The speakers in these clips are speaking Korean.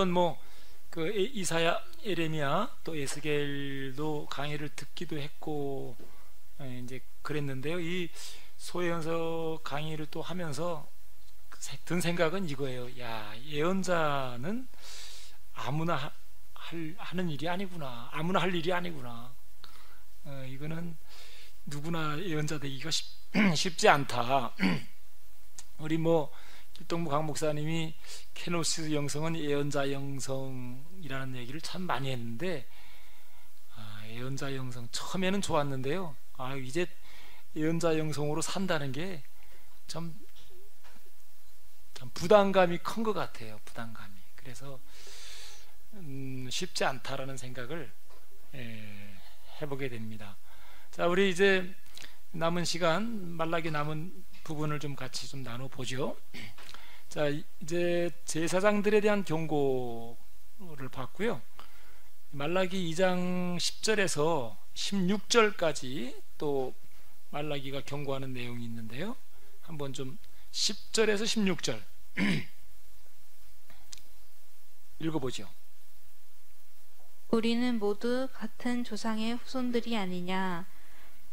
물론 뭐 그 이사야, 에레미야 또 에스겔도 강의를 듣기도 했고 이제 그랬는데요. 이 소예언서 강의를 또 하면서 든 생각은 이거예요. 야, 예언자는 아무나 하는 일이 아니구나. 아무나 할 일이 아니구나. 이거는 누구나 예언자 되기가 쉽지 않다. 우리 뭐 길동무 강 목사님이 케노시스 영성은 예언자 영성이라는 얘기를 참 많이 했는데, 예언자 영성 처음에는 좋았는데요. 이제 예언자 영성으로 산다는 게 참 부담감이 큰 것 같아요. 부담감이. 그래서 쉽지 않다라는 생각을 해보게 됩니다. 자, 우리 이제 남은 시간 말라기 남은 부분을 좀 같이 좀 나눠보죠. 자, 이제 제사장들에 대한 경고를 봤고요. 말라기 2장 10절에서 16절까지 또 말라기가 경고하는 내용이 있는데요. 한번 좀 10절에서 16절 읽어보죠. 우리는 모두 같은 조상의 후손들이 아니냐?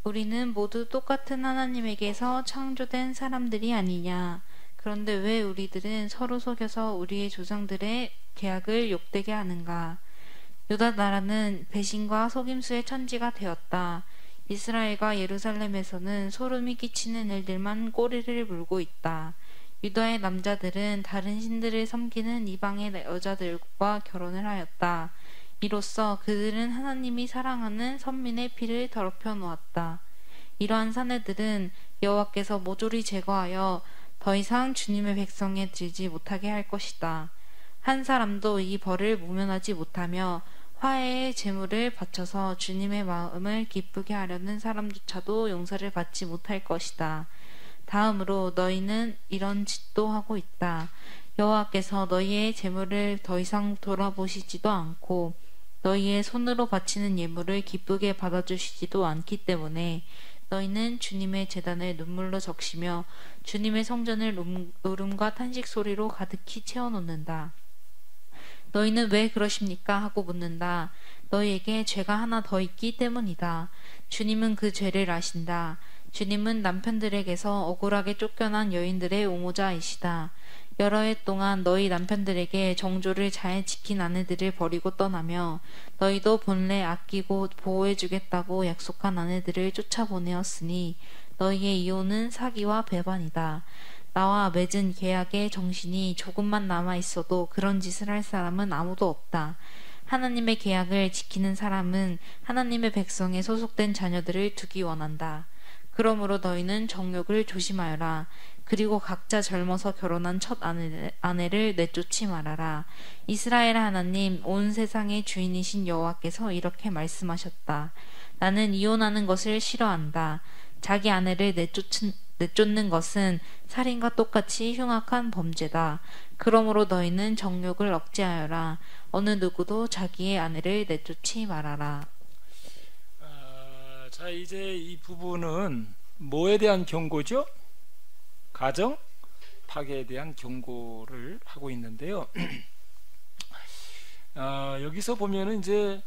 우리는 모두 똑같은 하나님에게서 창조된 사람들이 아니냐? 그런데 왜 우리들은 서로 속여서 우리의 조상들의 계약을 욕되게 하는가? 유다 나라는 배신과 속임수의 천지가 되었다. 이스라엘과 예루살렘에서는 소름이 끼치는 일들만 꼬리를 물고 있다. 유다의 남자들은 다른 신들을 섬기는 이방의 여자들과 결혼을 하였다. 이로써 그들은 하나님이 사랑하는 선민의 피를 더럽혀 놓았다. 이러한 사내들은 여호와께서 모조리 제거하여 더 이상 주님의 백성에 들지 못하게 할 것이다. 한 사람도 이 벌을 모면하지 못하며 화해의 제물을 바쳐서 주님의 마음을 기쁘게 하려는 사람조차도 용서를 받지 못할 것이다. 다음으로 너희는 이런 짓도 하고 있다. 여호와께서 너희의 제물을 더 이상 돌아보시지도 않고 너희의 손으로 바치는 예물을 기쁘게 받아주시지도 않기 때문에 너희는 주님의 제단을 눈물로 적시며 주님의 성전을 울음과 탄식 소리로 가득히 채워놓는다. 너희는 왜 그러십니까? 하고 묻는다. 너희에게 죄가 하나 더 있기 때문이다. 주님은 그 죄를 아신다. 주님은 남편들에게서 억울하게 쫓겨난 여인들의 옹호자이시다. 여러 해 동안 너희 남편들에게 정조를 잘 지킨 아내들을 버리고 떠나며 너희도 본래 아끼고 보호해주겠다고 약속한 아내들을 쫓아보내었으니 너희의 이혼은 사기와 배반이다. 나와 맺은 계약의 정신이 조금만 남아있어도 그런 짓을 할 사람은 아무도 없다. 하나님의 계약을 지키는 사람은 하나님의 백성에 소속된 자녀들을 두기 원한다. 그러므로 너희는 정욕을 조심하여라. 그리고 각자 젊어서 결혼한 첫 아내를 내쫓지 말아라. 이스라엘 하나님 온 세상의 주인이신 여호와께서 이렇게 말씀하셨다. 나는 이혼하는 것을 싫어한다. 자기 아내를 내쫓는 것은 살인과 똑같이 흉악한 범죄다. 그러므로 너희는 정욕을 억제하여라. 어느 누구도 자기의 아내를 내쫓지 말아라. 자, 이제 이 부분은 뭐에 대한 경고죠? 가정 파괴에 대한 경고를 하고 있는데요. 여기서 보면은 이제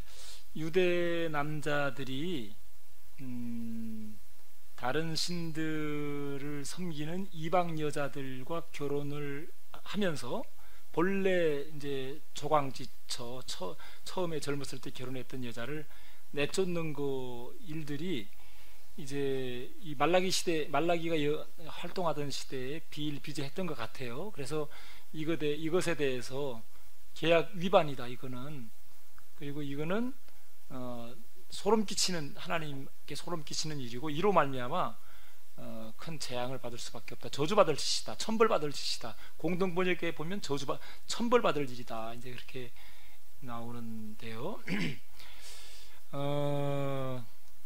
유대 남자들이 다른 신들을 섬기는 이방 여자들과 결혼을 하면서 본래 이제 조광지처 처음에 젊었을 때 결혼했던 여자를 내쫓는 그 일들이 이제 이 말라기 시대, 말라기가 활동하던 시대에 비일비재했던 것 같아요. 그래서 이것에 대해서 계약 위반이다, 이거는. 그리고 이거는 소름 끼치는, 하나님께 소름 끼치는 일이고, 이로 말미암아 큰 재앙을 받을 수밖에 없다. 저주받을 짓이다. 천벌받을 짓이다. 공동 번역에 보면 천벌받을 일이다. 이제 그렇게 나오는데요.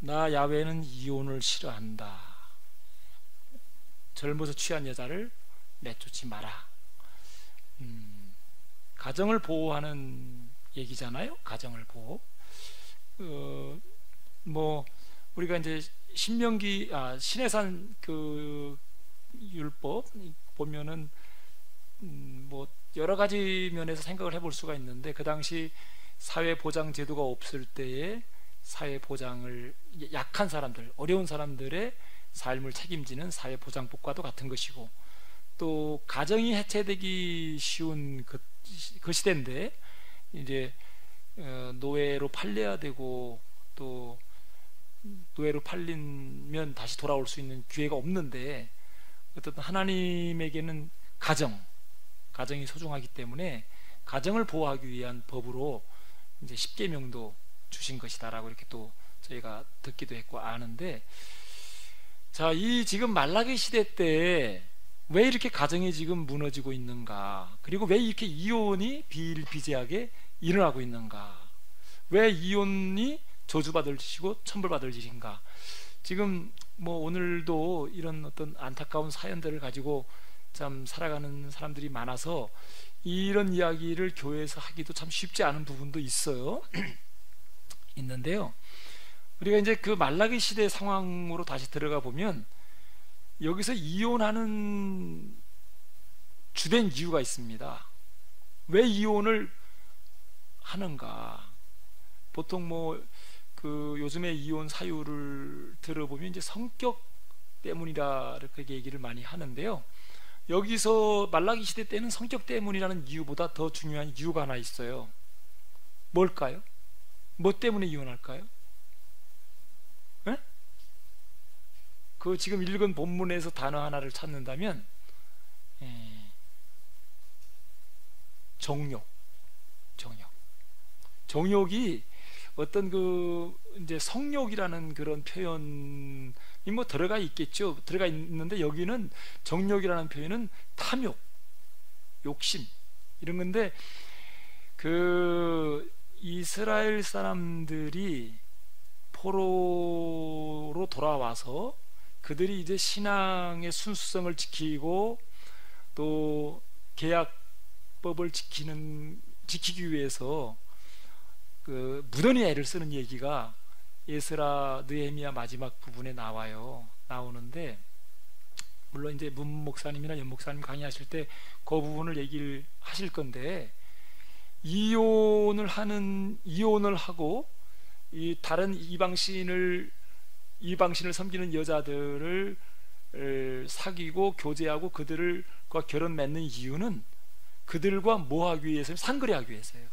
나 야훼는 이혼을 싫어한다. 젊어서 취한 여자를 내쫓지 마라. 가정을 보호하는 얘기잖아요. 가정을 보호. 뭐 우리가 이제 신명기 신해산 그 율법 보면은 뭐 여러 가지 면에서 생각을 해볼 수가 있는데, 그 당시 사회 보장 제도가 없을 때에 사회 보장을, 약한 사람들, 어려운 사람들의 삶을 책임지는 사회 보장법과도 같은 것이고, 또 가정이 해체되기 쉬운 그 시대인데 이제 노예로 팔려야 되고, 또 노예로 팔리면 다시 돌아올 수 있는 기회가 없는데, 어쨌든 하나님에게는 가정이 소중하기 때문에 가정을 보호하기 위한 법으로 이제 십계명도 주신 것이다라고 이렇게 또 저희가 듣기도 했고 아는데, 자, 이 지금 말라기 시대 때 왜 이렇게 가정이 지금 무너지고 있는가, 그리고 왜 이렇게 이혼이 비일비재하게 일어나고 있는가, 왜 이혼이 저주받을 짓이고 천벌받을 짓인가. 지금 뭐 오늘도 이런 어떤 안타까운 사연들을 가지고 참 살아가는 사람들이 많아서 이런 이야기를 교회에서 하기도 참 쉽지 않은 부분도 있어요. 있는데요, 우리가 이제 그 말라기 시대 상황으로 다시 들어가 보면 여기서 이혼하는 주된 이유가 있습니다. 왜 이혼을 하는가. 보통 뭐 그 요즘에 이혼 사유를 들어보면 이제 성격 때문이라 이렇게 얘기를 많이 하는데요, 여기서 말라기 시대 때는 성격 때문이라는 이유보다 더 중요한 이유가 하나 있어요. 뭘까요? 뭐 때문에 이혼할까요? 네? 그 지금 읽은 본문에서 단어 하나를 찾는다면 정욕이 어떤 그 이제 성욕이라는 그런 표현이 뭐 들어가 있겠죠. 들어가 있는데 여기는 정욕이라는 표현은 탐욕, 욕심 이런 건데, 그 이스라엘 사람들이 포로로 돌아와서 그들이 이제 신앙의 순수성을 지키고 또 계약법을 지키기 위해서 그 무던히 애를 쓰는 얘기가 에스라 느헤미야 마지막 부분에 나오는데, 물론 이제 문 목사님이나 연 목사님 강의하실 때 그 부분을 얘기를 하실 건데, 이혼을 하고 이 다른 이방신을 섬기는 여자들을 사귀고 교제하고 그들과 결혼 맺는 이유는 그들과 뭐 하기 위해서요? 상거래하기 위해서요.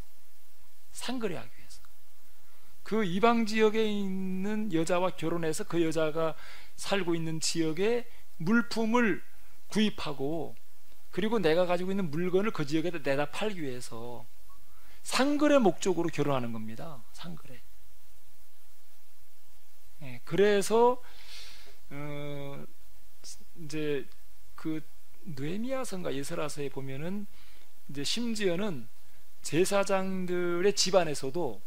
상거래하기 위해서. 그 이방 지역에 있는 여자와 결혼해서 그 여자가 살고 있는 지역에 물품을 구입하고, 그리고 내가 가지고 있는 물건을 그 지역에다 내다 팔기 위해서 상거래 목적으로 결혼하는 겁니다. 상거래. 그래서 이제 그 느헤미야서인가 에스라서에 보면은 이제 심지어는 제사장들의 집안에서도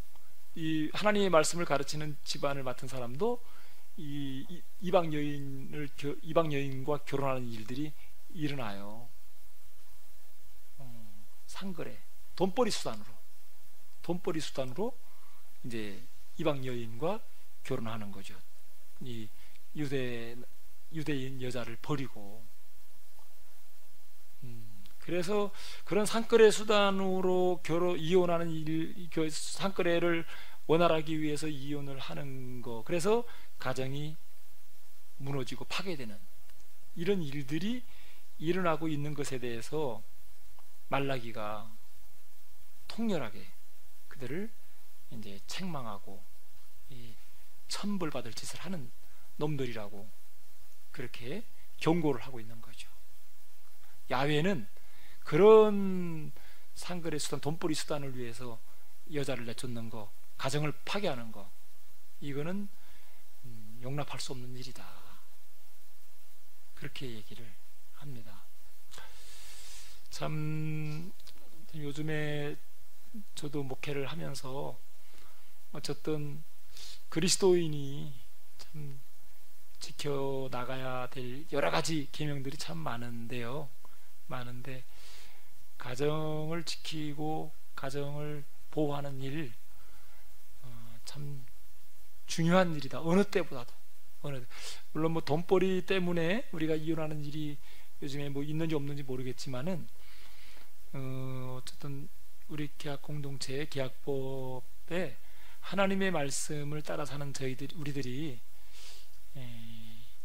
이 하나님의 말씀을 가르치는 집안을 맡은 사람도 이 이방 여인과 결혼하는 일들이 일어나요. 상거래, 돈벌이 수단으로 이제 이방 여인과 결혼하는 거죠. 이 유대인 여자를 버리고. 그래서 그런 상거래 수단으로 이혼하는 그 상거래를 원활하기 위해서 이혼을 하는 거, 그래서 가정이 무너지고 파괴되는 이런 일들이 일어나고 있는 것에 대해서 말라기가 통렬하게 그들을 이제 책망하고 이 천벌받을 짓을 하는 놈들이라고 그렇게 경고를 하고 있는 거죠. 야훼는 그런 상거래 수단, 돈벌이 수단을 위해서 여자를 내쫓는 거, 가정을 파괴하는 거, 이거는 용납할 수 없는 일이다, 그렇게 얘기를 합니다. 참 요즘에 저도 목회를 하면서 어쨌든 그리스도인이 참 지켜나가야 될 여러 가지 계명들이 참 많은데 가정을 지키고 가정을 보호하는 일, 참 중요한 일이다. 어느 때보다도. 물론 뭐 돈벌이 때문에 우리가 이혼하는 일이 요즘에 뭐 있는지 없는지 모르겠지만은 어쨌든 우리 계약 공동체 계약법에 하나님의 말씀을 따라 사는 우리들이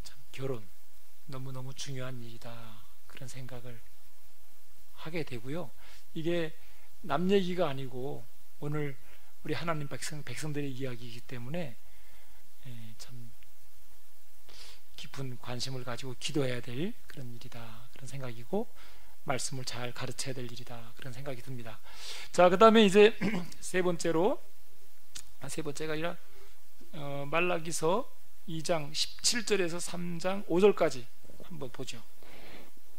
참 결혼 너무너무 중요한 일이다, 그런 생각을 하게 되고요. 이게 남 얘기가 아니고 오늘 우리 하나님 백성들의 이야기이기 때문에 참 깊은 관심을 가지고 기도해야 될 그런 일이다, 그런 생각이고, 말씀을 잘 가르쳐야 될 일이다, 그런 생각이 듭니다. 자, 그 다음에 이제 세 번째가 아니라 말라기서 2장 17절에서 3장 5절까지 한번 보죠.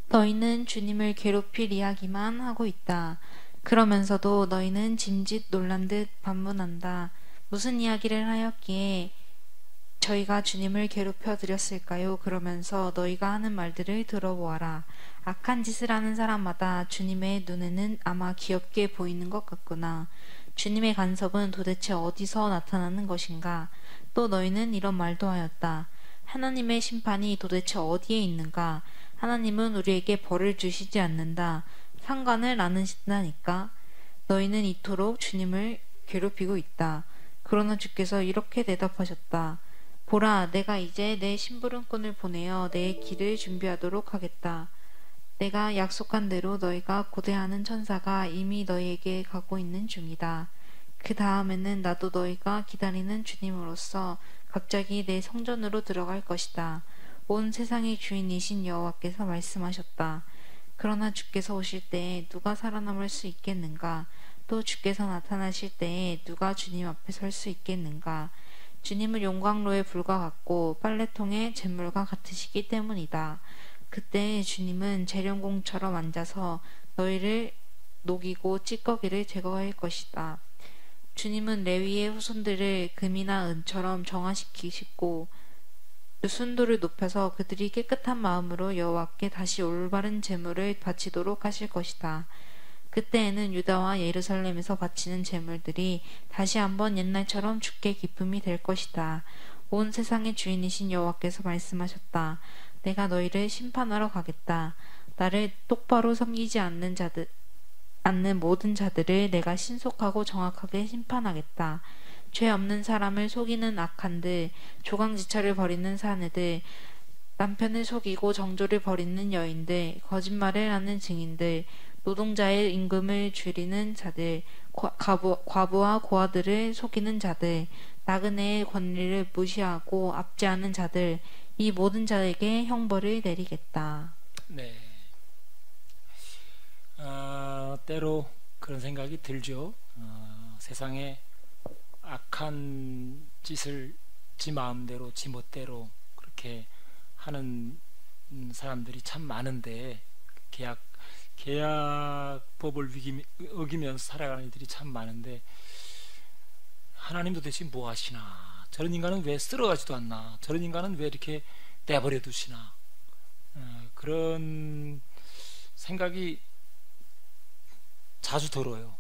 너희는 주님을 괴롭힐 이야기만 하고 있다. 그러면서도 너희는 짐짓 놀란 듯 반문한다. 무슨 이야기를 하였기에 저희가 주님을 괴롭혀 드렸을까요? 그러면서 너희가 하는 말들을 들어보아라. 악한 짓을 하는 사람마다 주님의 눈에는 아마 귀엽게 보이는 것 같구나. 주님의 간섭은 도대체 어디서 나타나는 것인가? 또 너희는 이런 말도 하였다. 하나님의 심판이 도대체 어디에 있는가? 하나님은 우리에게 벌을 주시지 않는다. 상관을 안 하신다니까. 너희는 이토록 주님을 괴롭히고 있다. 그러나 주께서 이렇게 대답하셨다. 보라, 내가 이제 내 심부름꾼을 보내어 내 길을 준비하도록 하겠다. 내가 약속한 대로 너희가 고대하는 천사가 이미 너희에게 가고 있는 중이다. 그 다음에는 나도 너희가 기다리는 주님으로서 갑자기 내 성전으로 들어갈 것이다. 온 세상의 주인이신 여호와께서 말씀하셨다. 그러나 주께서 오실 때에 누가 살아남을 수 있겠는가? 또 주께서 나타나실 때에 누가 주님 앞에 설 수 있겠는가? 주님은 용광로에 불과 같고 빨래통의 잿물과 같으시기 때문이다. 그때 주님은 재련공처럼 앉아서 너희를 녹이고 찌꺼기를 제거할 것이다. 주님은 레위의 후손들을 금이나 은처럼 정화시키시고 순도를 높여서 그들이 깨끗한 마음으로 여호와께 다시 올바른 제물을 바치도록 하실 것이다. 그때에는 유다와 예루살렘에서 바치는 제물들이 다시 한번 옛날처럼 주께 기쁨이 될 것이다. 온 세상의 주인이신 여호와께서 말씀하셨다. 내가 너희를 심판하러 가겠다. 나를 똑바로 섬기지 않는 모든 자들을 내가 신속하고 정확하게 심판하겠다. 죄 없는 사람을 속이는 악한들, 조강지처를 벌이는 사내들, 남편을 속이고 정조를 벌이는 여인들, 거짓말을 하는 증인들, 노동자의 임금을 줄이는 자들, 과부와 고아들을 속이는 자들, 나그네의 권리를 무시하고 압제하는 자들, 이 모든 자에게 형벌을 내리겠다. 네. 때로 그런 생각이 들죠. 세상에 악한 짓을 지 마음대로 지 멋대로 그렇게 하는 사람들이 참 많은데, 계약법을 어기면서 살아가는 이들이 참 많은데, 하나님도 대체 뭐 하시나? 저런 인간은 왜 쓸어가지도 않나? 저런 인간은 왜 이렇게 내버려 두시나? 그런 생각이 자주 들어요.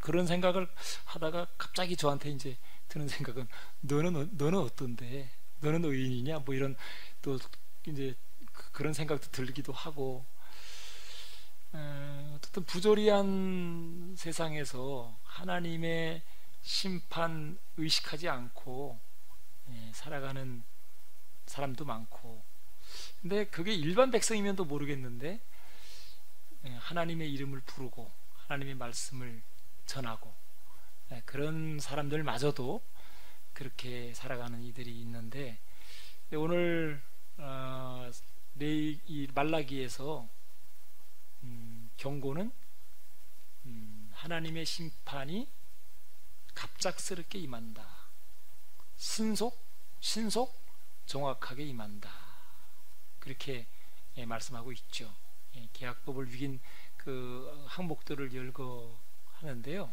그런 생각을 하다가 갑자기 저한테 이제 드는 생각은, 너는 어떤데? 너는 의인이냐? 뭐 이런 또 이제 그런 생각도 들기도 하고, 어쨌든 부조리한 세상에서 하나님의 심판 의식하지 않고 살아가는 사람도 많고, 근데 그게 일반 백성이면 또 모르겠는데, 하나님의 이름을 부르고 하나님의 말씀을 전하고 그런 사람들마저도 그렇게 살아가는 이들이 있는데, 오늘 이 말라기에서 경고는 하나님의 심판이 갑작스럽게 임한다. 신속 정확하게 임한다. 그렇게 말씀하고 있죠. 계약법을 위긴 그 항목들을 열거하는데요.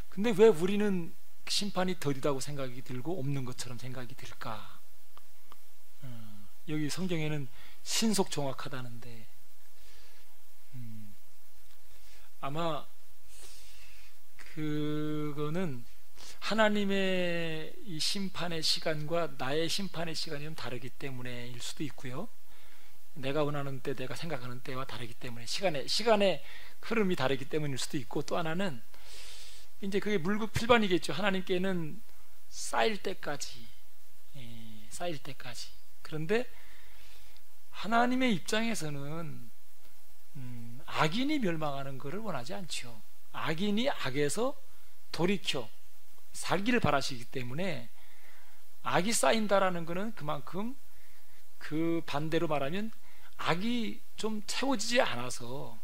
근데 왜 우리는 심판이 더디다고 생각이 들고 없는 것처럼 생각이 들까? 여기 성경에는 신속 정확하다는데, 아마 그거는 하나님의 이 심판의 시간과 나의 심판의 시간이 좀 다르기 때문에일 수도 있고요. 내가 원하는 때, 내가 생각하는 때와 다르기 때문에 시간의 흐름이 다르기 때문일 수도 있고, 또 하나는 이제 그게 물급필반이겠죠. 하나님께는 쌓일 때까지, 쌓일 때까지. 그런데 하나님의 입장에서는 악인이 멸망하는 것을 원하지 않죠. 악인이 악에서 돌이켜 살기를 바라시기 때문에, 악이 쌓인다라는 것은 그만큼, 그 반대로 말하면 악이 좀 채워지지 않아서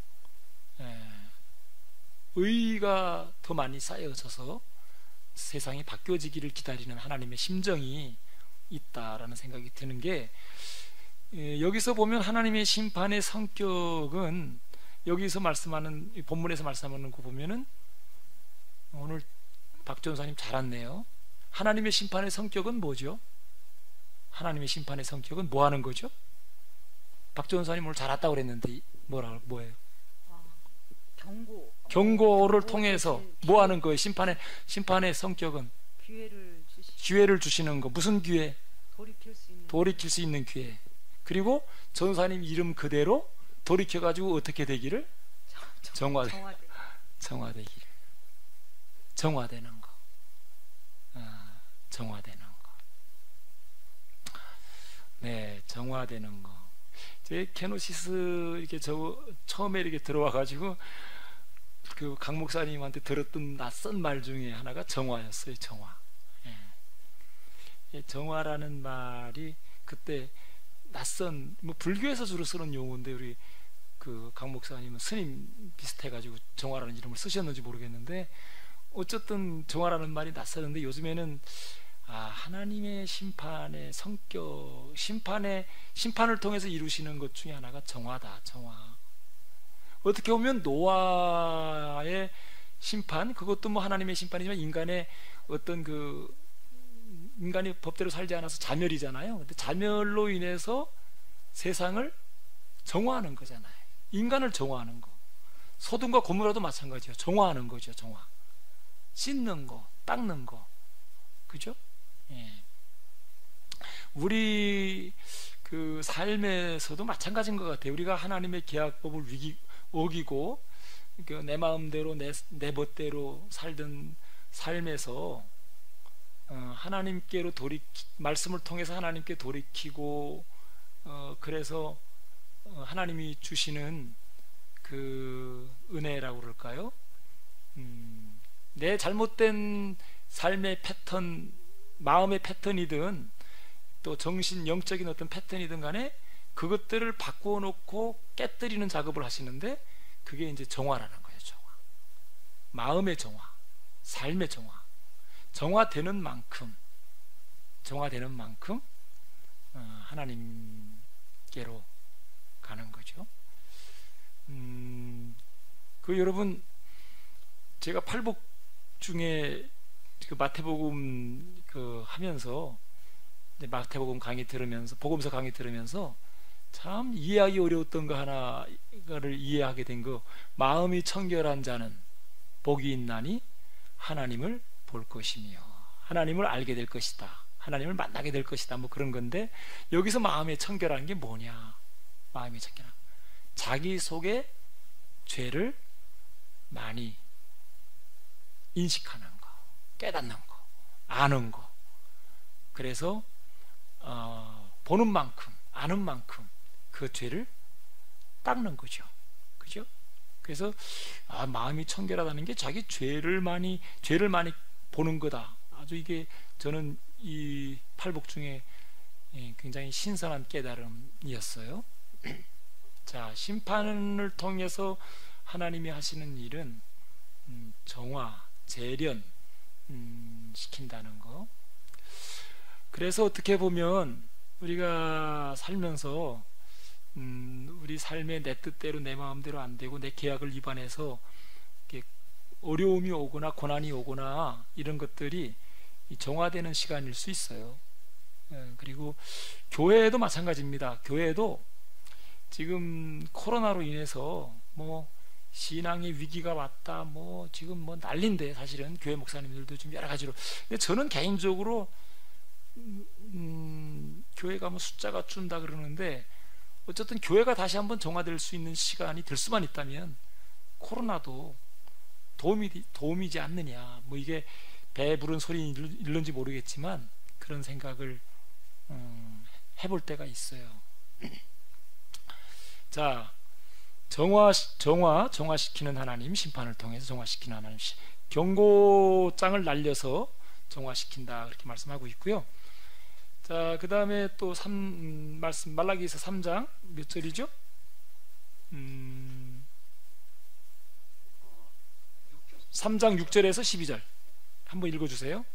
의가 더 많이 쌓여져서 세상이 바뀌어지기를 기다리는 하나님의 심정이 있다라는 생각이 드는 게, 여기서 보면 하나님의 심판의 성격은, 여기서 말씀하는, 본문에서 말씀하는 거 보면은, 오늘 박전사님 잘 왔네요. 하나님의 심판의 성격은 뭐죠? 하나님의 심판의 성격은 뭐 하는 거죠? 박전사님 오늘 잘 왔다고 그랬는데 뭐예요? 경고를 통해서 뭐 하는 거예요? 심판의 성격은 기회를 주시는 거. 무슨 기회? 돌이킬 수 있는 기회. 그리고 전사님 이름 그대로 돌이켜가지고 어떻게 되기를? 정화되기를. 정화되는 거. 정화되는 거. 네, 정화되는 거. 제 케노시스 이렇게 처음에 이렇게 들어와가지고 그 강 목사님한테 들었던 낯선 말 중에 하나가 정화였어요. 정화. 정화라는 말이 그때 낯선, 뭐 불교에서 주로 쓰는 용어인데, 우리 그 강 목사님은 스님 비슷해가지고 정화라는 이름을 쓰셨는지 모르겠는데, 어쨌든 정화라는 말이 낯설는데, 요즘에는 하나님의 심판의 성격, 심판을 통해서 이루시는 것 중에 하나가 정화다. 정화. 어떻게 보면 노아의 심판, 그것도 뭐 하나님의 심판이지만, 인간의 어떤 인간이 법대로 살지 않아서 자멸이잖아요. 근데 자멸로 인해서 세상을 정화하는 거잖아요. 인간을 정화하는 거. 소돔과 고모라도 마찬가지예요. 정화하는 거죠. 정화. 씻는 거, 닦는 거. 그죠? 우리 그 삶에서도 마찬가지인 것 같아요. 우리가 하나님의 계약법을 어기고 내 마음대로 내 멋대로 살던 삶에서 하나님께로 말씀을 통해서 하나님께 돌이키고, 그래서 하나님이 주시는 그 은혜라고 그럴까요? 내 잘못된 삶의 패턴, 마음의 패턴이든 또 정신 영적인 어떤 패턴이든 간에 그것들을 바꾸어 놓고 깨뜨리는 작업을 하시는데, 그게 이제 정화라는 거예요. 정화. 마음의 정화, 삶의 정화. 정화되는 만큼 하나님께로 가는 거죠. 여러분, 제가 팔복 중에 그 마태복음 하면서, 마태복음 강의 들으면서, 복음서 강의 들으면서 참 이해하기 어려웠던 거 하나를 이해하게 된 거, 마음이 청결한 자는 복이 있나니 하나님을 볼 것이며 하나님을 알게 될 것이다, 하나님을 만나게 될 것이다, 뭐 그런 건데, 여기서 마음의 청결한 게 뭐냐? 마음의 청결한, 자기 속에 죄를 많이 인식하는 거, 깨닫는 거, 아는 거. 그래서 보는 만큼, 아는 만큼 그 죄를 닦는 거죠. 그죠? 그래서 마음이 청결하다는 게 자기 죄를 많이 보는 거다. 아주 이게 저는 이 팔복 중에 굉장히 신선한 깨달음이었어요. 자, 심판을 통해서 하나님이 하시는 일은 정화, 재련 시킨다는 거. 그래서 어떻게 보면 우리가 살면서 우리 삶에 내 뜻대로 내 마음대로 안 되고 내 계약을 위반해서 어려움이 오거나 고난이 오거나 이런 것들이 정화되는 시간일 수 있어요. 그리고 교회도 마찬가지입니다. 교회도 지금 코로나로 인해서 뭐 신앙의 위기가 왔다, 뭐 지금 뭐 난린데, 사실은 교회 목사님들도 좀 여러 가지로. 근데 저는 개인적으로 교회가 뭐 숫자가 준다 그러는데, 어쨌든 교회가 다시 한번 정화될 수 있는 시간이 될 수만 있다면 코로나도 도움이지 않느냐. 뭐 이게 배 부른 소리일는지 모르겠지만 그런 생각을 해볼 때가 있어요. 자, 정화시키는 하나님, 심판을 통해서 정화시키는 하나님, 경고장을 날려서 정화시킨다, 그렇게 말씀하고 있고요. 자, 그 다음에 또 말씀 말라기서 3장 몇 절이죠? 3장 6절에서 12절 한번 읽어주세요.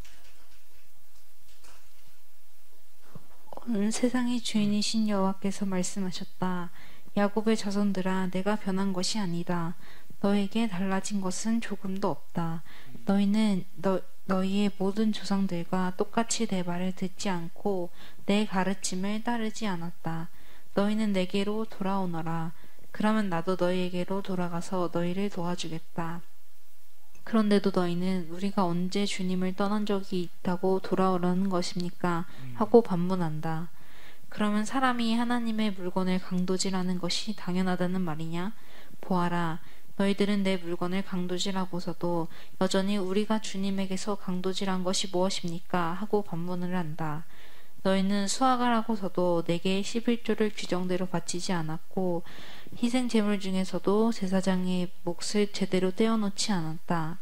온 세상의 주인이신 여호와께서 말씀하셨다. 야곱의 자손들아, 내가 변한 것이 아니다. 너에게 달라진 것은 조금도 없다. 너희는 너희의 모든 조상들과 똑같이 내 말을 듣지 않고 내 가르침을 따르지 않았다. 너희는 내게로 돌아오너라. 그러면 나도 너희에게로 돌아가서 너희를 도와주겠다. 그런데도 너희는 우리가 언제 주님을 떠난 적이 있다고 돌아오라는 것입니까? 하고 반문한다. 그러면 사람이 하나님의 물건을 강도질하는 것이 당연하다는 말이냐? 보아라, 너희들은 내 물건을 강도질하고서도 여전히 우리가 주님에게서 강도질한 것이 무엇입니까? 하고 반문을 한다. 너희는 수확을 하고서도 내게 11조를 규정대로 바치지 않았고 희생 제물 중에서도 제사장의 몫을 제대로 떼어놓지 않았다.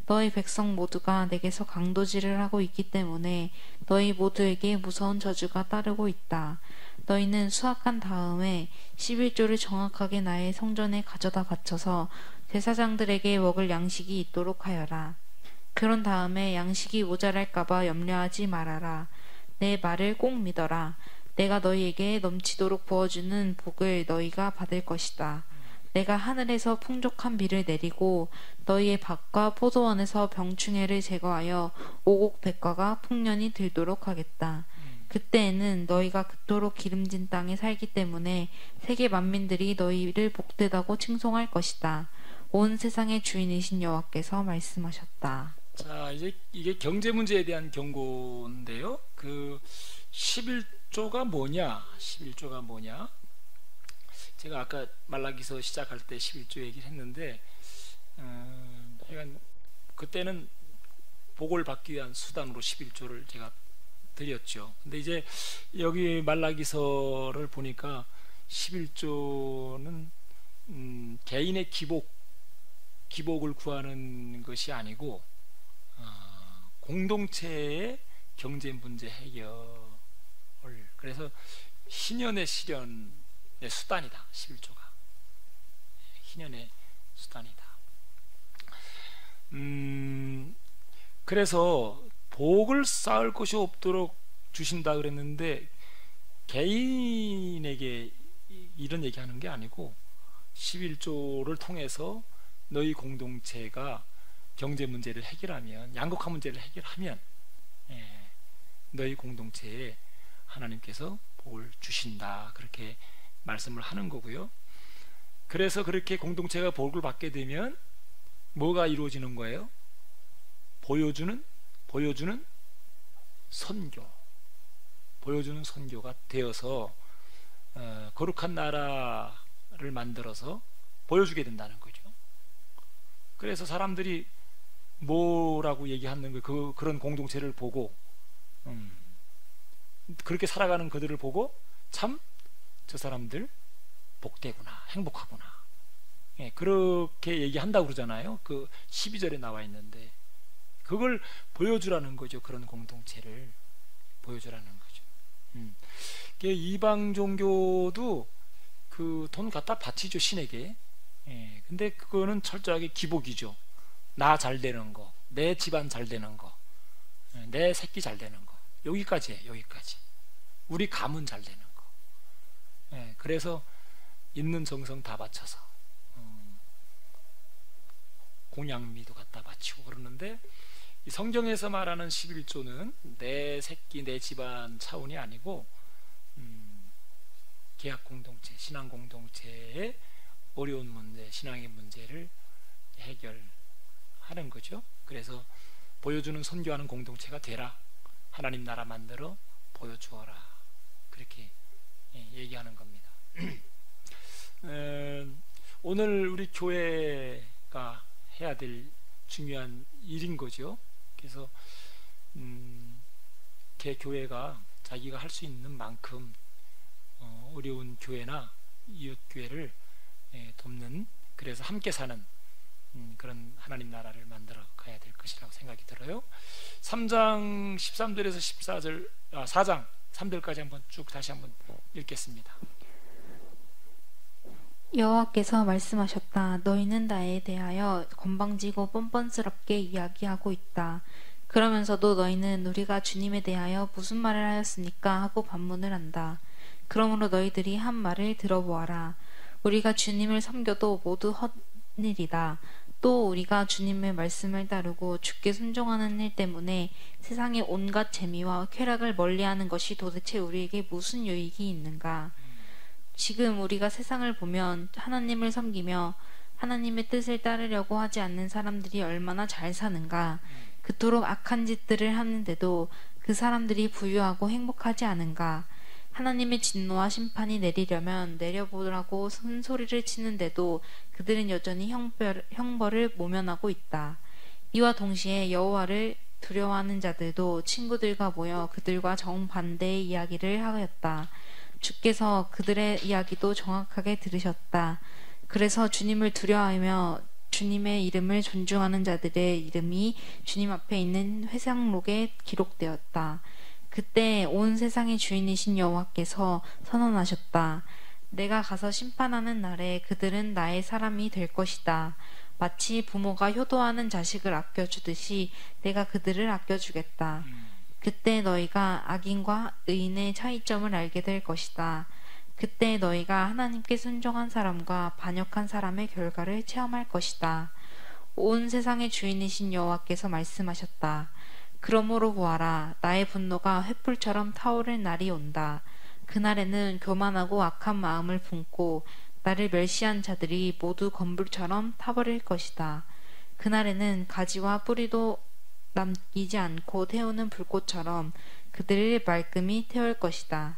너희 백성 모두가 내게서 강도질을 하고 있기 때문에 너희 모두에게 무서운 저주가 따르고 있다. 너희는 수확한 다음에 11조를 정확하게 나의 성전에 가져다 바쳐서 제사장들에게 먹을 양식이 있도록 하여라. 그런 다음에 양식이 모자랄까봐 염려하지 말아라. 내 말을 꼭 믿어라. 내가 너희에게 넘치도록 부어주는 복을 너희가 받을 것이다. 내가 하늘에서 풍족한 비를 내리고 너희의 밭과 포도원에서 병충해를 제거하여 오곡백과가 풍년이 들도록 하겠다. 그때에는 너희가 그토록 기름진 땅에 살기 때문에 세계 만민들이 너희를 복되다고 칭송할 것이다. 온 세상의 주인이신 여호와께서 말씀하셨다. 자, 이제 이게 경제 문제에 대한 경고인데요. 그 11조가 뭐냐? 11조가 뭐냐? 제가 아까 말라기서 시작할 때 11조 얘기를 했는데, 그때는 복을 받기 위한 수단으로 11조를 제가 드렸죠. 근데 이제 여기 말라기서를 보니까 11조는 개인의 기복을 구하는 것이 아니고 공동체의 경제 문제 해결을, 그래서 희년의 실현의 수단이다. 11조가 희년의 수단이다. 그래서 복을 쌓을 것이 없도록 주신다 그랬는데 개인에게 이런 얘기하는 게 아니고 11조를 통해서 너희 공동체가 경제 문제를 해결하면, 양극화 문제를 해결하면 너희 공동체에 하나님께서 복을 주신다, 그렇게 말씀을 하는 거고요. 그래서 그렇게 공동체가 복을 받게 되면 뭐가 이루어지는 거예요? 보여주는 선교가 되어서 거룩한 나라를 만들어서 보여주게 된다는 거죠. 그래서 사람들이 뭐라고 얘기하는 거, 그런 공동체를 보고 그렇게 살아가는 그들을 보고 참 저 사람들 복되구나, 행복하구나, 그렇게 얘기한다고 그러잖아요. 그 12절에 나와 있는데 그걸 보여주라는 거죠. 그런 공동체를 보여주라는 거죠. 이방 종교도 그 돈 갖다 바치죠, 신에게. 근데 그거는 철저하게 기복이죠. 나 잘 되는 거, 내 집안 잘 되는 거, 내 새끼 잘 되는 거, 여기까지예요. 여기까지. 우리 가문 잘 되는 거. 그래서 있는 정성 다 바쳐서 공양미도 갖다 바치고 그러는데, 이 성경에서 말하는 11조는 내 새끼, 내 집안 차원이 아니고 계약 공동체, 신앙 공동체의 어려운 문제, 신앙의 문제를 해결하는 거죠. 그래서 보여주는, 선교하는 공동체가 되라. 하나님 나라 만들어 보여주어라. 그렇게 얘기하는 겁니다. 오늘 우리 교회가 해야 될 중요한 일인 거죠. 그래서 개교회가 자기가 할 수 있는 만큼 어려운 교회나 이웃 교회를 돕는, 그래서 함께 사는 그런 하나님 나라를 만들어 가야 될 것이라고 생각이 들어요. 3장 13절에서 14절, 4장 3절까지 한번 쭉 다시 한번 읽겠습니다. 여호와께서 말씀하셨다. 너희는 나에 대하여 건방지고 뻔뻔스럽게 이야기하고 있다. 그러면서도 너희는 우리가 주님에 대하여 무슨 말을 하였습니까? 하고 반문을 한다. 그러므로 너희들이 한 말을 들어보아라. 우리가 주님을 섬겨도 모두 헛일이다. 또 우리가 주님의 말씀을 따르고 주께 순종하는 일 때문에 세상의 온갖 재미와 쾌락을 멀리하는 것이 도대체 우리에게 무슨 유익이 있는가? 지금 우리가 세상을 보면 하나님을 섬기며 하나님의 뜻을 따르려고 하지 않는 사람들이 얼마나 잘 사는가? 그토록 악한 짓들을 하는데도 그 사람들이 부유하고 행복하지 않은가? 하나님의 진노와 심판이 내리려면 내려보라고 큰 소리를 치는데도 그들은 여전히 형벌을 모면하고 있다. 이와 동시에 여호와를 두려워하는 자들도 친구들과 모여 그들과 정반대의 이야기를 하였다. 주께서 그들의 이야기도 정확하게 들으셨다. 그래서 주님을 두려워하며 주님의 이름을 존중하는 자들의 이름이 주님 앞에 있는 회상록에 기록되었다. 그때 온 세상의 주인이신 여호와께서 선언하셨다. 내가 가서 심판하는 날에 그들은 나의 사람이 될 것이다. 마치 부모가 효도하는 자식을 아껴주듯이 내가 그들을 아껴주겠다. 그때 너희가 악인과 의인의 차이점을 알게 될 것이다. 그때 너희가 하나님께 순종한 사람과 반역한 사람의 결과를 체험할 것이다. 온 세상의 주인이신 여호와께서 말씀하셨다. 그러므로 보아라, 나의 분노가 횃불처럼 타오를 날이 온다. 그날에는 교만하고 악한 마음을 품고 나를 멸시한 자들이 모두 건불처럼 타버릴 것이다. 그날에는 가지와 뿌리도 남기지 않고 태우는 불꽃처럼 그들을 말끔히 태울 것이다.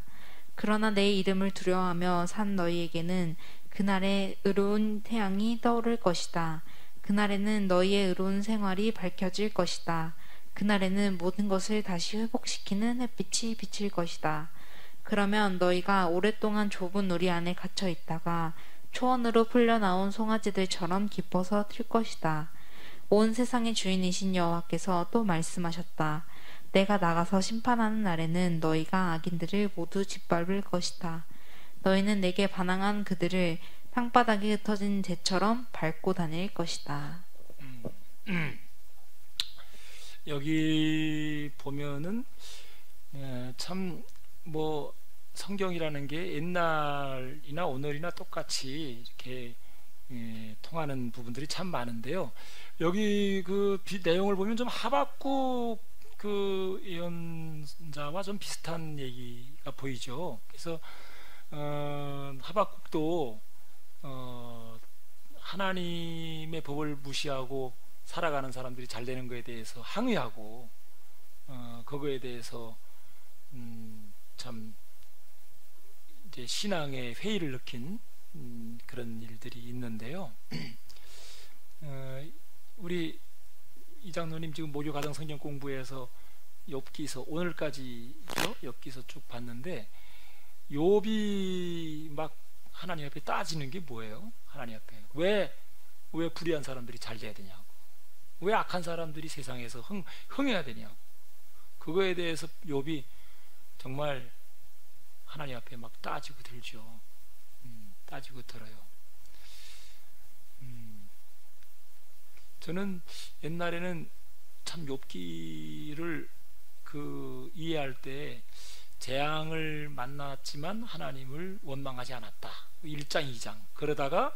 그러나 내 이름을 두려워하며 산 너희에게는 그날에 의로운 태양이 떠오를 것이다. 그날에는 너희의 의로운 생활이 밝혀질 것이다. 그날에는 모든 것을 다시 회복시키는 햇빛이 비칠 것이다. 그러면 너희가 오랫동안 좁은 우리 안에 갇혀 있다가 초원으로 풀려나온 송아지들처럼 기뻐서 튈 것이다. 온 세상의 주인이신 여호와께서 또 말씀하셨다. 내가 나가서 심판하는 날에는 너희가 악인들을 모두 짓밟을 것이다. 너희는 내게 반항한 그들을 땅바닥에 흩어진 재처럼 밟고 다닐 것이다. 여기 보면은 참 뭐 성경이라는 게 옛날이나 오늘이나 똑같이 이렇게 통하는 부분들이 참 많은데요. 여기 그 내용을 보면 좀 하박국 그 예언자와 좀 비슷한 얘기가 보이죠. 그래서 하박국도 하나님의 법을 무시하고 살아가는 사람들이 잘 되는 것에 대해서 항의하고 그거에 대해서 참 이제 신앙의 회의를 느낀 그런 일들이 있는데요. 우리 이장로님 지금 모교 가정 성경 공부에서 욥기서 오늘까지죠? 욥기서 쭉 봤는데 욥이 막 하나님 앞에 따지는 게 뭐예요? 하나님 앞에 왜 불의한 사람들이 잘 돼야 되냐고, 왜 악한 사람들이 세상에서 흥해야 되냐고, 그거에 대해서 욥이 정말 하나님 앞에 막 따지고 들죠. 따지고 들어요. 저는 옛날에는 참 욥기를 이해할 때 재앙을 만났지만 하나님을 원망하지 않았다. 1장 2장 그러다가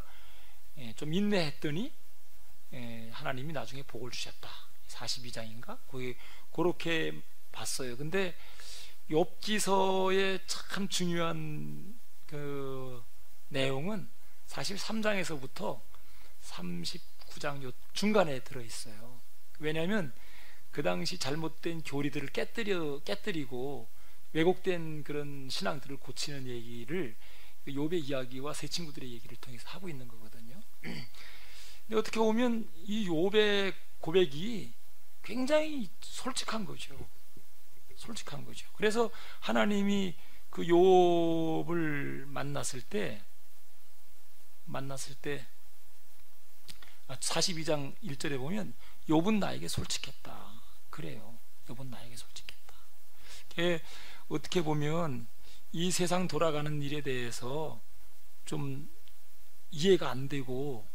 좀 인내했더니 하나님이 나중에 복을 주셨다. 42장인가? 그렇게 봤어요. 근데 욥기서의 참 중요한 그 내용은 43장에서부터 39장 요 중간에 들어있어요. 왜냐하면 그 당시 잘못된 교리들을 깨뜨리고 왜곡된 그런 신앙들을 고치는 얘기를 그 욥의 이야기와 세 친구들의 얘기를 통해서 하고 있는 거거든요. 근데 어떻게 보면 이 욥의 고백이 굉장히 솔직한 거죠. 솔직한 거죠. 그래서 하나님이 그 욥을 만났을 때 42장 1절에 보면 욥은 나에게 솔직했다. 그래요. 욥은 나에게 솔직했다. 어떻게 보면 이 세상 돌아가는 일에 대해서 좀 이해가 안 되고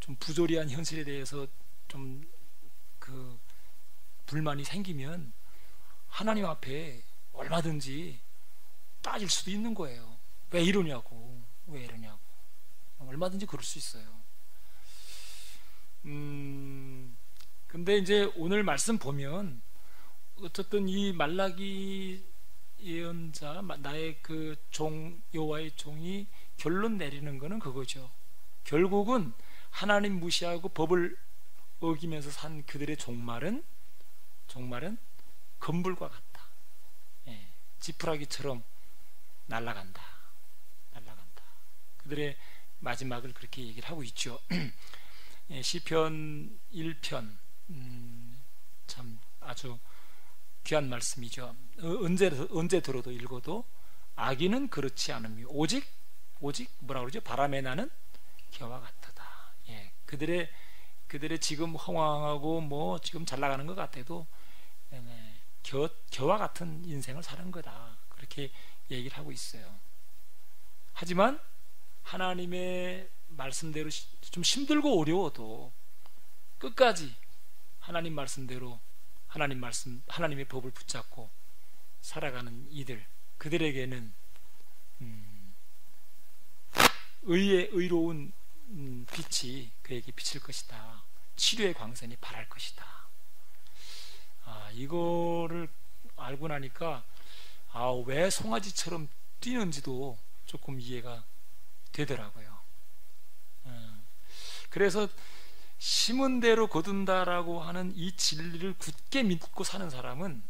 좀 부조리한 현실에 대해서 좀 그 불만이 생기면 하나님 앞에 얼마든지 따질 수도 있는 거예요. 왜 이러냐고, 왜 이러냐고. 얼마든지 그럴 수 있어요. 근데 이제 오늘 말씀 보면 어쨌든 이 말라기 예언자, 나의 그 종 여호와의 종이 결론 내리는 거는 그거죠. 결국은 하나님 무시하고 법을 어기면서 산 그들의 종말은 건불과 같다. 예, 지푸라기처럼 날아간다. 그들의 마지막을 그렇게 얘기를 하고 있죠. 예, 시편 1편 참 아주 귀한 말씀이죠. 언제 들어도 읽어도 악인은 그렇지 않으며 오직 뭐라 그러죠? 바람에 나는 겨와 같다. 예, 그들의 지금 허황하고 뭐 지금 잘 나가는 것 같아도 겨와 같은 인생을 사는 거다. 그렇게 얘기를 하고 있어요. 하지만 하나님의 말씀대로 좀 힘들고 어려워도 끝까지 하나님 말씀대로 하나님의 법을 붙잡고 살아가는 그들에게는 의로운 빛이 그에게 비칠 것이다. 치료의 광선이 발할 것이다. 이거를 알고 나니까 왜 송아지처럼 뛰는지도 조금 이해가 되더라고요. 그래서 심은 대로 거둔다라고 하는 이 진리를 굳게 믿고 사는 사람은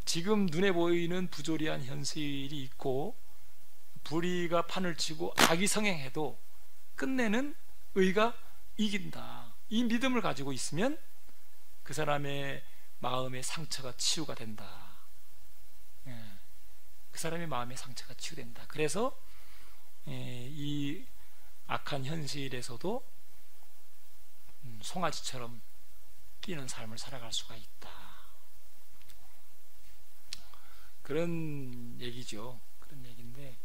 지금 눈에 보이는 부조리한 현실이 있고 불의가 판을 치고 악이 성행해도 끝내는 의가 이긴다. 이 믿음을 가지고 있으면 그 사람의 마음의 상처가 치유가 된다. 그 사람의 마음의 상처가 치유된다. 그래서 이 악한 현실에서도 송아지처럼 뛰는 삶을 살아갈 수가 있다. 그런 얘기죠. 그런 얘기인데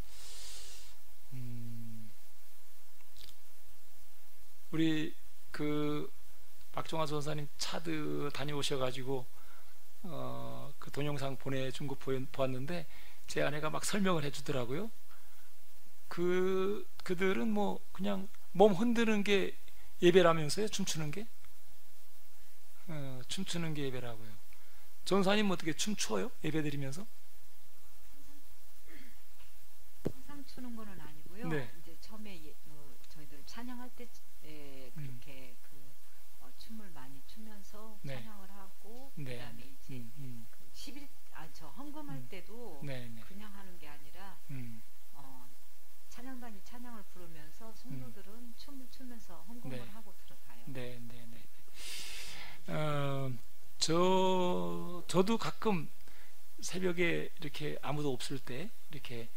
우리 그 박종환 선사님 차드 다녀오셔가지고 그 동영상 보내준 거 보았는데 제 아내가 막 설명을 해주더라고요. 그들은 뭐 그냥 몸 흔드는 게 예배라면서요. 춤추는 게 예배라고요. 전사님 어떻게 춤춰요? 예배 드리면서? 항상 추는 거는 아니고요. 네. 이제 처음에 저희들 찬양할 때 그렇게 춤을 많이 추면서 네. 찬양을 하고 네. 그다음에 이제 저 헌금할 때도 네. 그냥 하는 게 아니라 찬양단이 찬양을 부르면서 성도들은 춤을 추면서 헌금을 네. 하고 들어가요. 네. 저도 가끔 새벽에 이렇게 아무도 없을 때 이렇게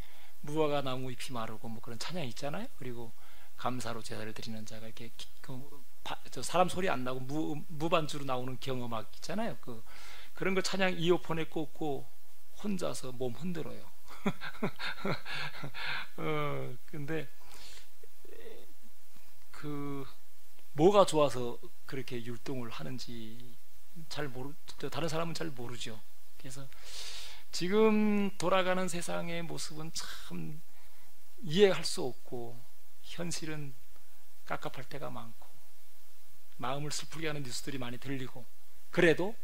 무화과 나무 잎이 마르고 뭐 그런 찬양 있잖아요. 그리고 감사로 제사를 드리는 자가 이렇게 저 사람 소리 안 나고 무반주로 나오는 경음악 있잖아요. 그런 거 찬양 이어폰에 꽂고 혼자서 몸 흔들어요. 근데 뭐가 좋아서 그렇게 율동을 하는지 다른 사람은 잘 모르죠. 그래서 지금 돌아가는 세상의 모습은 참 이해할 수 없고 현실은 깝깝할 때가 많고 마음을 슬프게 하는 뉴스들이 많이 들리고 그래도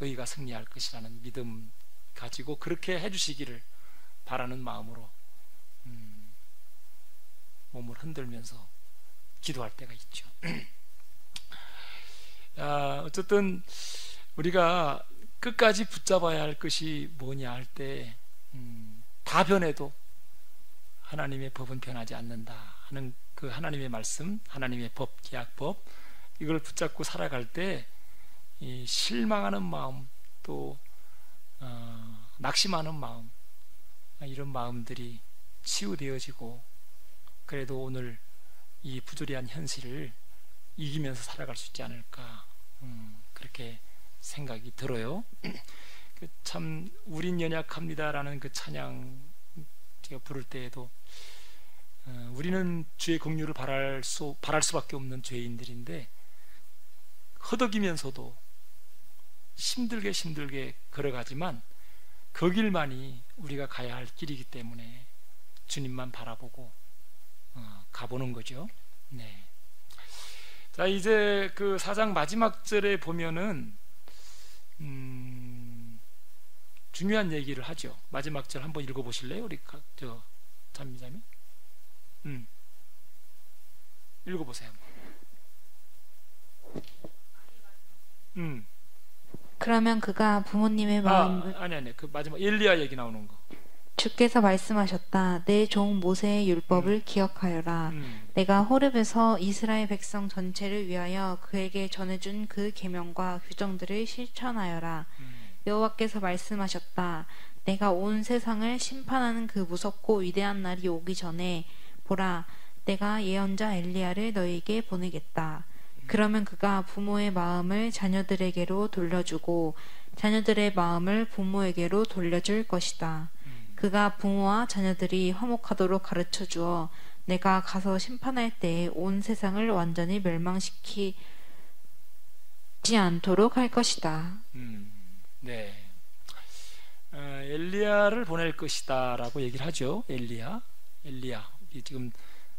의가 승리할 것이라는 믿음 가지고 그렇게 해주시기를 바라는 마음으로 몸을 흔들면서 기도할 때가 있죠. 어쨌든 우리가 끝까지 붙잡아야 할 것이 뭐냐 할 때 다 변해도 하나님의 법은 변하지 않는다 하는 그 하나님의 말씀, 하나님의 법, 계약법, 이걸 붙잡고 살아갈 때 이 실망하는 마음, 또 낙심하는 마음, 이런 마음들이 치유되어지고 그래도 오늘 이 부조리한 현실을 이기면서 살아갈 수 있지 않을까, 그렇게 생각이 들어요. 참 우린 연약합니다라는 그 찬양 제가 부를 때에도 우리는 주의 긍휼을 바랄 수밖에 없는 죄인들인데 허덕이면서도 힘들게 걸어가지만 그 길만이 우리가 가야 할 길이기 때문에 주님만 바라보고 가보는 거죠. 네. 자, 이제 그 4장 마지막 절에 보면은 중요한 얘기를 하죠. 마지막 절 한번 읽어보실래요? 우리 잠미자매? 읽어보세요. 그러면 그가 부모님의 마음을 아니 그 마지막 엘리야 얘기 나오는 거. 주께서 말씀하셨다. 내 종 모세의 율법을 기억하여라. 내가 호렙에서 이스라엘 백성 전체를 위하여 그에게 전해준 그 계명과 규정들을 실천하여라. 여호와께서 말씀하셨다. 내가 온 세상을 심판하는 그 무섭고 위대한 날이 오기 전에 보라, 내가 예언자 엘리야를 너희에게 보내겠다. 그러면 그가 부모의 마음을 자녀들에게로 돌려주고 자녀들의 마음을 부모에게로 돌려줄 것이다. 그가 부모와 자녀들이 화목하도록 가르쳐 주어 내가 가서 심판할 때에 온 세상을 완전히 멸망시키지 않도록 할 것이다. 네. 엘리야를 보낼 것이다라고 얘기를 하죠. 엘리야. 지금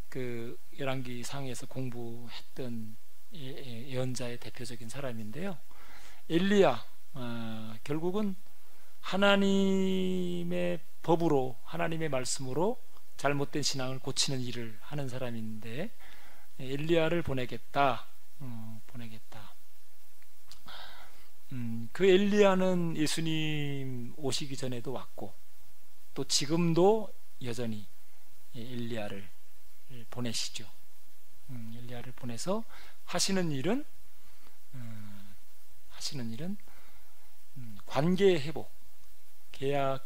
그 열왕기 상에서 공부했던 예언자의 대표적인 사람인데요. 엘리야 결국은 하나님의 법으로, 하나님의 말씀으로 잘못된 신앙을 고치는 일을 하는 사람인데 엘리야를 보내겠다. 그 엘리야는 예수님 오시기 전에도 왔고 또 지금도 여전히 엘리야를 보내시죠. 엘리야를 보내서 하시는 일은 관계의 회복,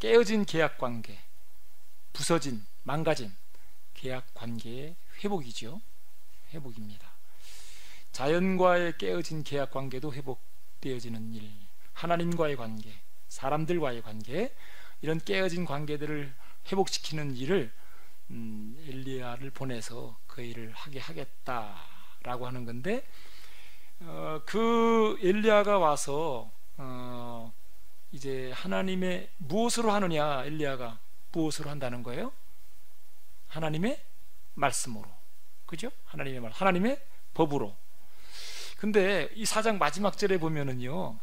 깨어진 계약 관계, 부서진, 망가진 계약 관계의 회복이죠. 회복입니다. 자연과의 깨어진 계약 관계도 회복되어지는 일, 하나님과의 관계, 사람들과의 관계, 이런 깨어진 관계들을 회복시키는 일을 엘리야를 보내서 그 일을 하게 하겠다라고 하는 건데, 그 엘리야가 와서 이제 하나님의 무엇으로 하느냐, 엘리야가 무엇으로 한다는 거예요? 하나님의 말씀으로, 그죠? 하나님의 법으로. 근데 이 4장 마지막 절에 보면은요,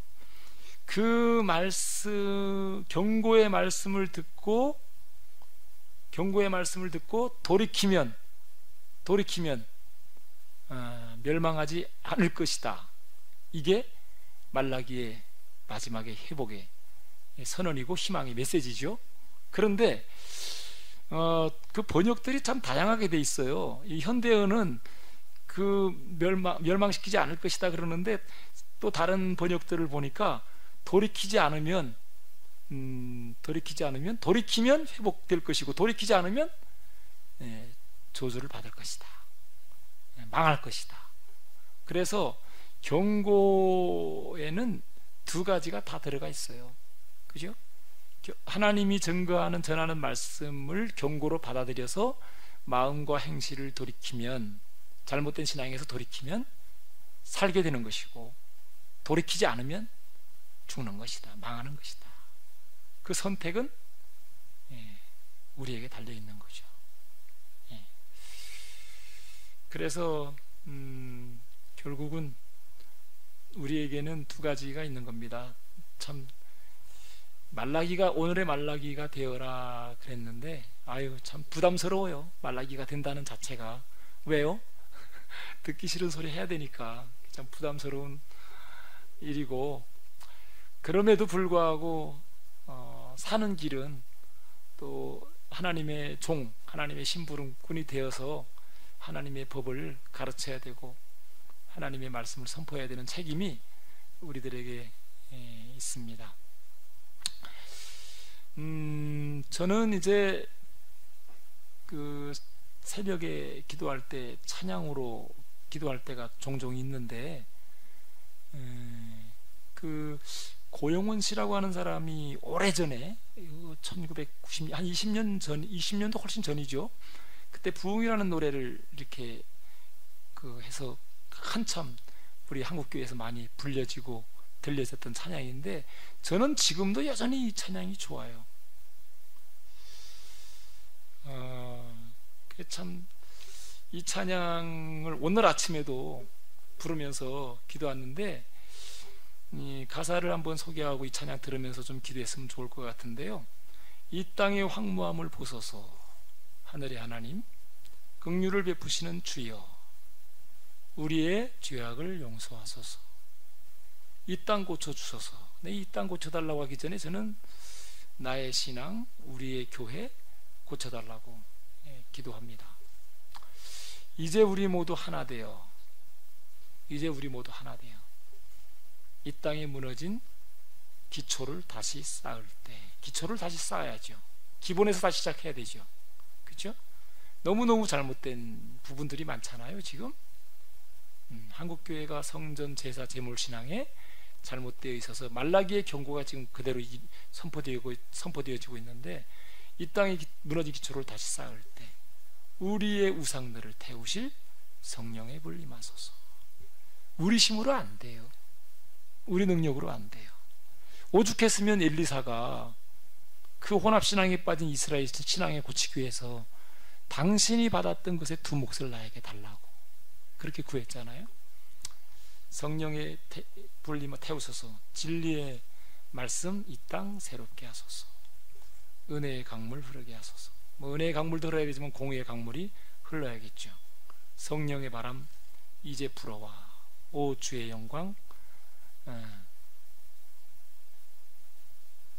그 말씀, 경고의 말씀을 듣고 돌이키면 멸망하지 않을 것이다. 이게 말라기의 마지막의 회복의 선언이고 희망의 메시지죠. 그런데 그 번역들이 참 다양하게 돼 있어요. 이 현대어는 그 멸망시키지 않을 것이다 그러는데, 또 다른 번역들을 보니까 돌이키면 회복될 것이고, 돌이키지 않으면 저주를 받을 것이다, 망할 것이다. 그래서 경고에는 두 가지가 다 들어가 있어요. 그죠? 하나님이 전하는 말씀을 경고로 받아들여서 마음과 행실을 돌이키면, 잘못된 신앙에서 돌이키면 살게 되는 것이고, 돌이키지 않으면 죽는 것이다, 망하는 것이다. 그 선택은 우리에게 달려있는 거죠. 그래서 결국은 우리에게는 두 가지가 있는 겁니다. 참 오늘의 말라기가 되어라 그랬는데, 참 부담스러워요. 말라기가 된다는 자체가. 왜요? 듣기 싫은 소리 해야 되니까 참 부담스러운 일이고, 그럼에도 불구하고 사는 길은 또 하나님의 종, 하나님의 심부름꾼이 되어서 하나님의 법을 가르쳐야 되고 하나님의 말씀을 선포해야 되는 책임이 우리들에게 있습니다. 저는 이제 그 새벽에 기도할 때 찬양으로 기도할 때가 종종 있는데, 그 고용원 씨라고 하는 사람이 오래전에 1990, 한 20년 전, 20년도 훨씬 전이죠. 그때 부흥이라는 노래를 이렇게 해서 한참 우리 한국교회에서 많이 불려지고 들려졌던 찬양인데, 저는 지금도 여전히 이 찬양이 좋아요. 참 이 찬양을 오늘 아침에도 부르면서 기도했는데, 이 가사를 한번 소개하고 이 찬양 들으면서 좀 기도했으면 좋을 것 같은데요. 이 땅의 황무함을 보소서, 하늘의 하나님, 긍휼을 베푸시는 주여, 우리의 죄악을 용서하소서. 이 땅 고쳐주소서. 이 땅 고쳐달라고 하기 전에 저는 나의 신앙, 우리의 교회 고쳐달라고 기도합니다. 이제 우리 모두 하나 되어, 이제 우리 모두 하나 되어 이 땅에 무너진 기초를 다시 쌓을 때, 기초를 다시 쌓아야죠. 기본에서 다시 시작해야 되죠. 그렇죠? 너무너무 잘못된 부분들이 많잖아요. 지금 한국교회가 성전 제사 제물 신앙에 잘못되어 있어서 말라기의 경고가 지금 그대로 선포되어지고 있는데, 이 땅에 무너진 기초를 다시 쌓을 때 우리의 우상들을 태우실 성령의 불 임하소서. 우리 힘으로 안 돼요. 우리 능력으로 안 돼요. 오죽했으면 엘리사가 그 혼합신앙에 빠진 이스라엘 신앙에 고치기 위해서 당신이 받았던 것의 두 몫을 나에게 달라고 그렇게 구했잖아요. 성령의 불 임하 태우소서. 진리의 말씀 이 땅 새롭게 하소서. 은혜의 강물 흐르게 하소서. 은혜의 강물도 흘러야 되지만 공의의 강물이 흘러야겠죠. 성령의 바람 이제 불어와. 오 주의 영광,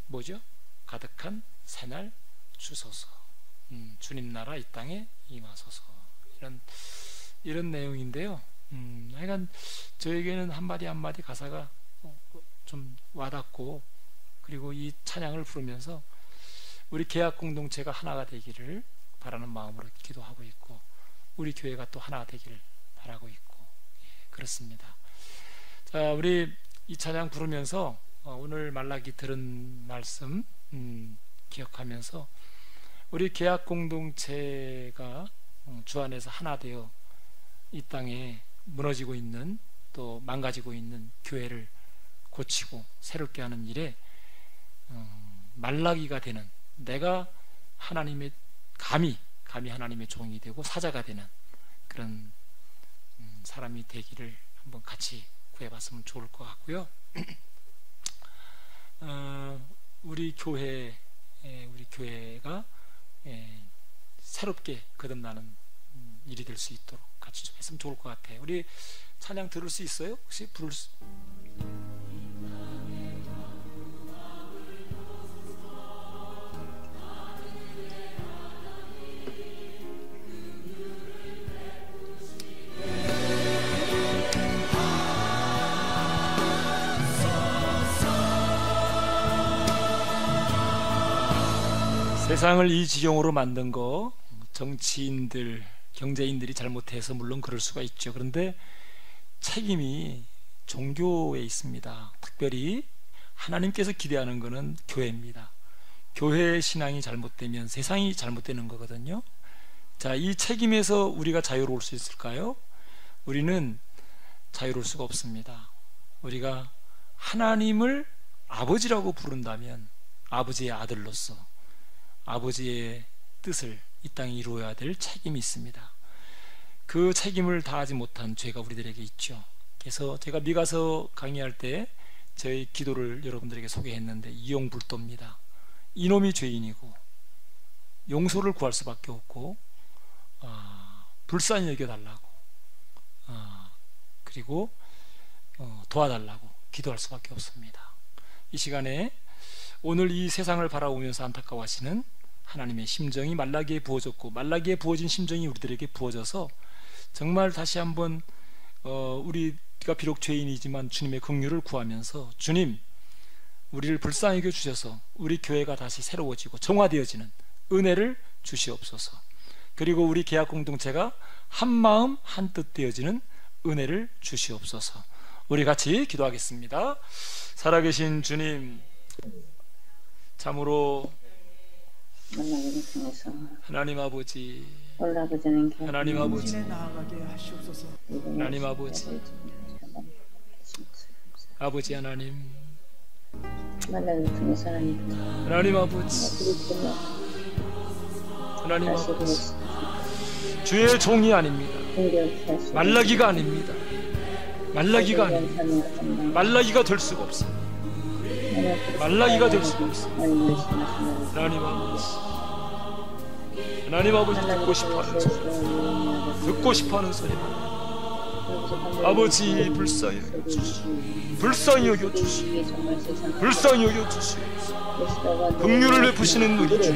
뭐죠? 가득한 새날 주소서. 주님 나라 이 땅에 임하소서. 이런 내용인데요. 하여간 저에게는 한마디 한마디 가사가 좀 와닿고, 그리고 이 찬양을 부르면서 우리 계약 공동체가 하나가 되기를 바라는 마음으로 기도하고 있고, 우리 교회가 또 하나가 되기를 바라고 있고, 그렇습니다. 자, 우리 이 찬양 부르면서 오늘 말라기 들은 말씀 기억하면서 우리 계약 공동체가 주 안에서 하나 되어 이 땅에 무너지고 있는, 또 망가지고 있는 교회를 고치고 새롭게 하는 일에 말라기가 되는, 내가 하나님의 감히 하나님의 종이 되고 사자가 되는 그런 사람이 되기를 한번 같이 구해봤으면 좋을 것 같고요. 우리 교회가 새롭게 거듭나는 일이 될 수 있도록 같이 좀 했으면 좋을 것 같아요. 우리 찬양 들을 수 있어요? 혹시 부를 수? 세상을 이 지경으로 만든 거 정치인들, 경제인들이 잘못해서 물론 그럴 수가 있죠. 그런데 책임이 종교에 있습니다. 특별히 하나님께서 기대하는 것은 교회입니다. 교회의 신앙이 잘못되면 세상이 잘못되는 거거든요. 자, 이 책임에서 우리가 자유로울 수 있을까요? 우리는 자유로울 수가 없습니다. 우리가 하나님을 아버지라고 부른다면 아버지의 아들로서 아버지의 뜻을 이 땅에 이루어야 될 책임이 있습니다. 그 책임을 다하지 못한 죄가 우리들에게 있죠. 그래서 제가 미가서 강의할 때 저희 기도를 여러분들에게 소개했는데 이용불도입니다. 이놈이 죄인이고 용서를 구할 수밖에 없고 불쌍히 여겨달라고 그리고 도와달라고 기도할 수밖에 없습니다. 이 시간에 오늘 이 세상을 바라보면서 안타까워하시는 하나님의 심정이 말라기에 부어졌고 말라기에 부어진 심정이 우리들에게 부어져서 정말 다시 한번 우리가 비록 죄인이지만 주님의 긍휼을 구하면서 주님 우리를 불쌍히 여겨 주셔서 우리 교회가 다시 새로워지고 정화되어지는 은혜를 주시옵소서. 그리고 우리 계약 공동체가 한 마음 한 뜻 되어지는 은혜를 주시옵소서. 우리 같이 기도하겠습니다. 살아계신 주님, 참으로 만나기를 통해서 하나님 아버지, 올라가자는 하나님 아버지, 나아가게 하시옵소서. 하나님 아버지, 아버지 하나님, 만나기를 통해서 하나님 아버지, 하나님 아버지, 주의 종이 아닙니다. 말라기가 아닙니다. 말라기가 아닙니다. 말라기가 될 수가 없습니다. 말라기가 될 수가 없습니다. 하나님 아버지, 하나님 아버지, 듣고 싶어하는 소리, 듣고 싶어하는 소리만 아버지 불쌍히 여겨주시오. 불쌍히 여겨주시오. 불쌍히 여겨주시오. 긍휼을 베푸시는 우리 주,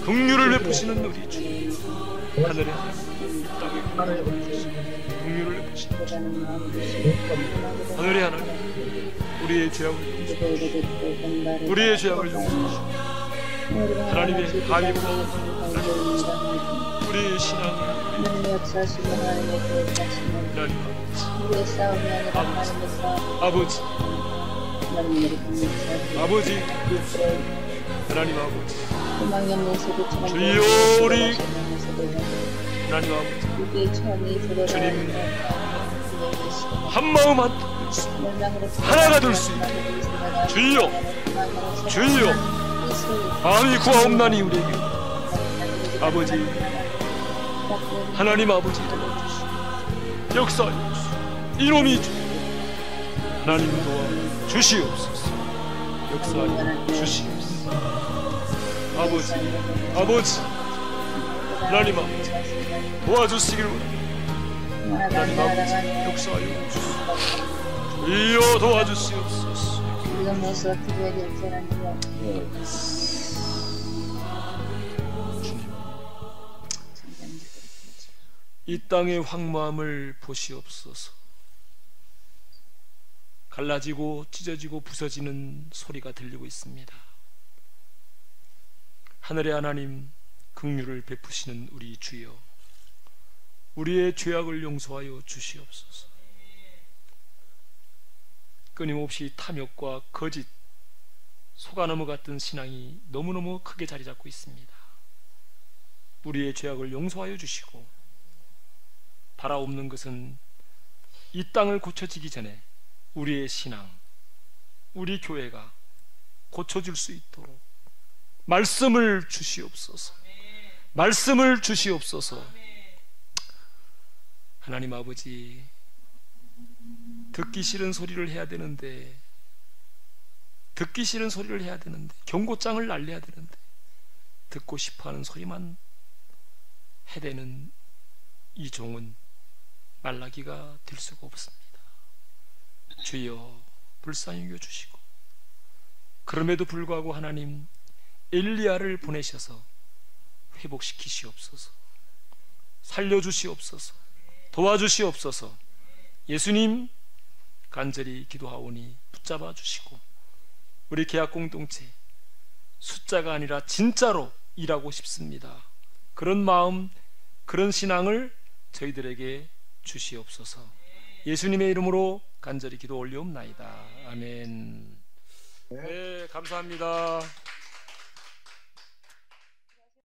긍휼을 베푸시는 우리 주, 하늘의 하나님, 땅의 하나님, 긍휼을 베푸시는 주, 하늘의 하나님, 우리의 죄악을 용서하시오. 우리의 죄악을 용서하시오. 하나님의 감히 우리의 신앙을 아버지, 아버지, 하나님 아버지, 주여 우리 하나님 아버지, 주님 한마음 한뜻 하나가 될 수 있도록 주여, 주여 아니 구하옵나니 우리에게 아버지 하나님 아버지 도와주시오. 역사하여 주시오. 이놈이 주 하나님 도와주시옵소서. 역사하여 주시옵소서. 아버지, 아버지, 하나님 아버지 도와주시길 원합니다. 하나님 아버지 역사하여 주시옵소서. 이여 도와주시옵소서. 주님, 이 땅의 황무함을 보시옵소서. 갈라지고 찢어지고 부서지는 소리가 들리고 있습니다. 하늘의 하나님, 긍휼을 베푸시는 우리 주여, 우리의 죄악을 용서하여 주시옵소서. 끊임없이 탐욕과 거짓, 속아넘어 같은 신앙이 너무너무 크게 자리 잡고 있습니다. 우리의 죄악을 용서하여 주시고, 바라옵는 것은 이 땅을 고쳐지기 전에 우리의 신앙, 우리 교회가 고쳐질 수 있도록 말씀을 주시옵소서. 말씀을 주시옵소서. 하나님 아버지, 듣기 싫은 소리를 해야 되는데, 듣기 싫은 소리를 해야 되는데, 경고장을 날려야 되는데, 듣고 싶어하는 소리만 해대는 이 종은 말라기가 될 수가 없습니다. 주여 불쌍히 여겨주시고, 그럼에도 불구하고 하나님 엘리야를 보내셔서 회복시키시옵소서. 살려주시옵소서. 도와주시옵소서. 예수님 간절히 기도하오니 붙잡아 주시고, 우리 계약공동체 숫자가 아니라 진짜로 일하고 싶습니다. 그런 마음, 그런 신앙을 저희들에게 주시옵소서. 예수님의 이름으로 간절히 기도 올리옵나이다. 아멘. 네, 감사합니다.